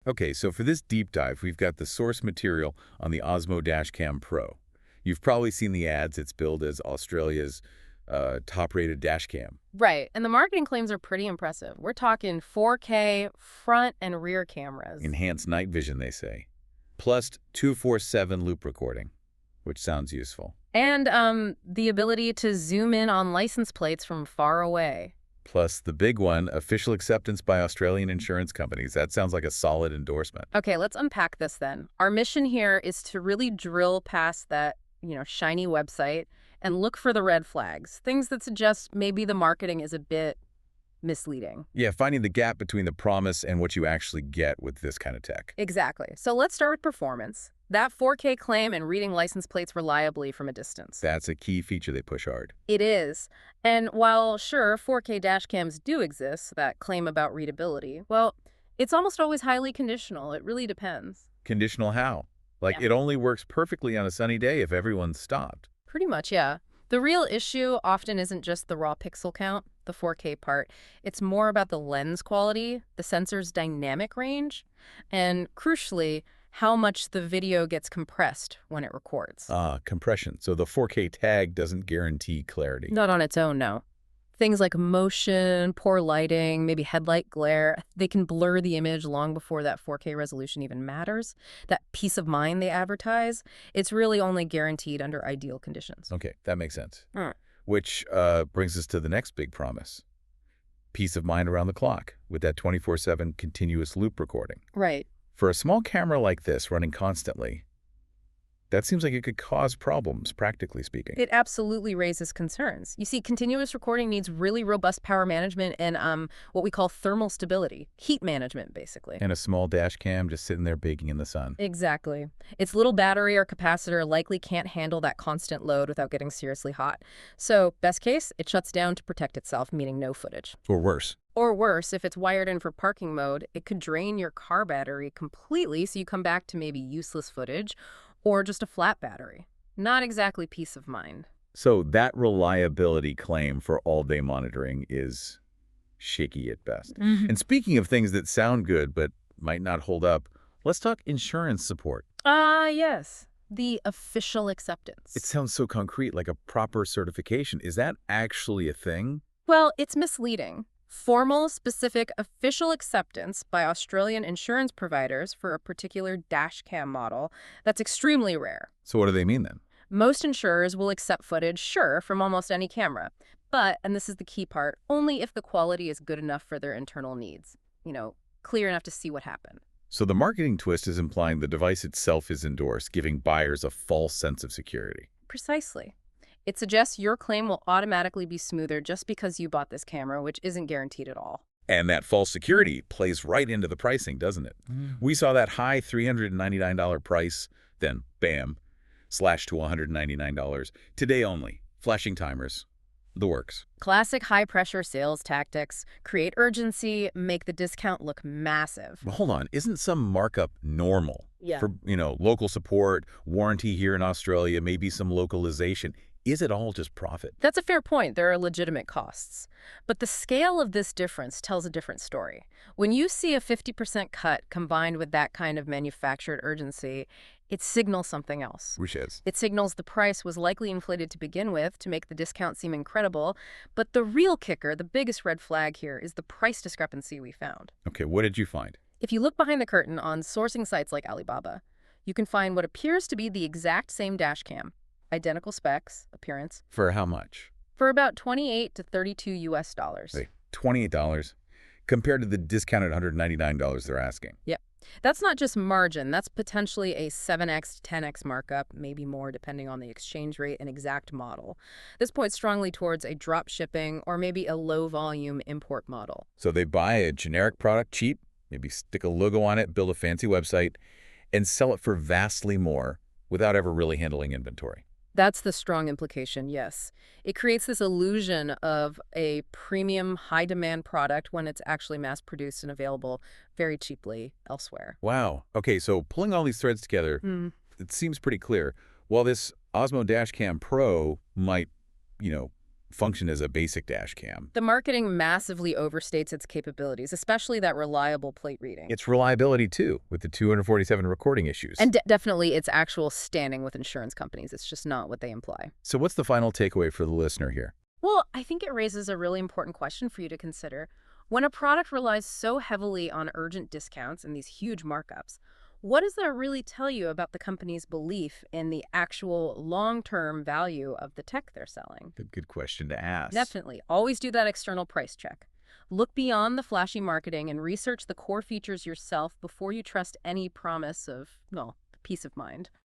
Okay, so for this deep dive, we've got the source material on the Osmo Dashcam Pro. You've probably seen the ads. It's billed as Australia's top-rated dashcam. Right, and the marketing claims are pretty impressive. We're talking 4K front and rear cameras. Enhanced night vision, they say. Plus 247 loop recording, which sounds useful. And the ability to zoom in on license plates from far away. Plus the big one, official acceptance by Australian insurance companies. That sounds like a solid endorsement. Okay, let's unpack this then. Our mission here is to really drill past that, shiny website and look for the red flags, things that suggest maybe the marketing is a bit misleading. Yeah, finding the gap between the promise and what you actually get with this kind of tech. Exactly. So let's start with performance. That 4K claim and reading license plates reliably from a distance. That's a key feature they push hard. It is. And while, sure, 4K dash cams do exist that claim about readability, well, it's almost always highly conditional. It really depends. Conditional how? Like Yeah. it only works perfectly on a sunny day if everyone's stopped. Pretty much, yeah. The real issue often isn't just the raw pixel count, the 4K part. It's more about the lens quality, the sensor's dynamic range, and crucially, how much the video gets compressed when it records. Compression. So the 4K tag doesn't guarantee clarity. Not on its own, no. Things like motion, poor lighting, maybe headlight glare, they can blur the image long before that 4K resolution even matters. That peace of mind they advertise, it's really only guaranteed under ideal conditions. Okay, that makes sense. Hmm. Which brings us to the next big promise. Peace of mind around the clock with that 24/7 continuous loop recording. Right. For a small camera like this running constantly, that seems like it could cause problems, practically speaking. It absolutely raises concerns. You see, continuous recording needs really robust power management and what we call thermal stability, heat management, basically. And a small dash cam just sitting there baking in the sun. Exactly. Its little battery or capacitor likely can't handle that constant load without getting seriously hot. So, best case, it shuts down to protect itself, meaning no footage. Or worse. Or worse, if it's wired in for parking mode, it could drain your car battery completely so you come back to maybe useless footage or just a flat battery. Not exactly peace of mind. So that reliability claim for all-day monitoring is shaky at best. And speaking of things that sound good but might not hold up, let's talk insurance support. Yes. The official acceptance. It sounds so concrete, like a proper certification. Is that actually a thing? Well, it's misleading. Formal, specific, official acceptance by Australian insurance providers for a particular dashcam model, that's extremely rare. So what do they mean then? Most insurers will accept footage, sure, from almost any camera. But, and this is the key part, only if the quality is good enough for their internal needs. Clear enough to see what happened. So the marketing twist is implying the device itself is endorsed, giving buyers a false sense of security. Precisely. It suggests your claim will automatically be smoother just because you bought this camera, which isn't guaranteed at all. And that false security plays right into the pricing, doesn't it? We saw that high $399 price, then bam, slashed to $199. Today only. Flashing timers. The works. Classic high-pressure sales tactics. Create urgency, make the discount look massive. But hold on, isn't some markup normal? Yeah. For, local support, warranty here in Australia, maybe some localization. Is it all just profit? That's a fair point. There are legitimate costs. But the scale of this difference tells a different story. When you see a 50% cut combined with that kind of manufactured urgency, it signals something else. Which is? It signals the price was likely inflated to begin with to make the discount seem incredible. But the real kicker, the biggest red flag here, is the price discrepancy we found. Okay, what did you find? If you look behind the curtain on sourcing sites like Alibaba, you can find what appears to be the exact same dash cam. Identical specs, appearance. For how much? For about $28 to $32 US. Wait, $28 compared to the discounted $199 they're asking. Yep. That's not just margin. That's potentially a 7x to 10x markup, maybe more depending on the exchange rate and exact model. This points strongly towards a drop shipping or maybe a low-volume import model. So they buy a generic product cheap, maybe stick a logo on it, build a fancy website, and sell it for vastly more without ever really handling inventory. That's the strong implication, yes. It creates this illusion of a premium, high-demand product when it's actually mass-produced and available very cheaply elsewhere. Wow. Okay, so pulling all these threads together, it seems pretty clear. While this Osmo Dashcam Pro might, function as a basic dash cam. The marketing massively overstates its capabilities, especially that reliable plate reading. Its reliability, too, with the 247 recording issues. And definitely its actual standing with insurance companies. It's just not what they imply. So what's the final takeaway for the listener here? Well, I think it raises a really important question for you to consider. When a product relies so heavily on urgent discounts and these huge markups, what does that really tell you about the company's belief in the actual long-term value of the tech they're selling? A good question to ask. Definitely. Always do that external price check. Look beyond the flashy marketing and research the core features yourself before you trust any promise of, well, peace of mind.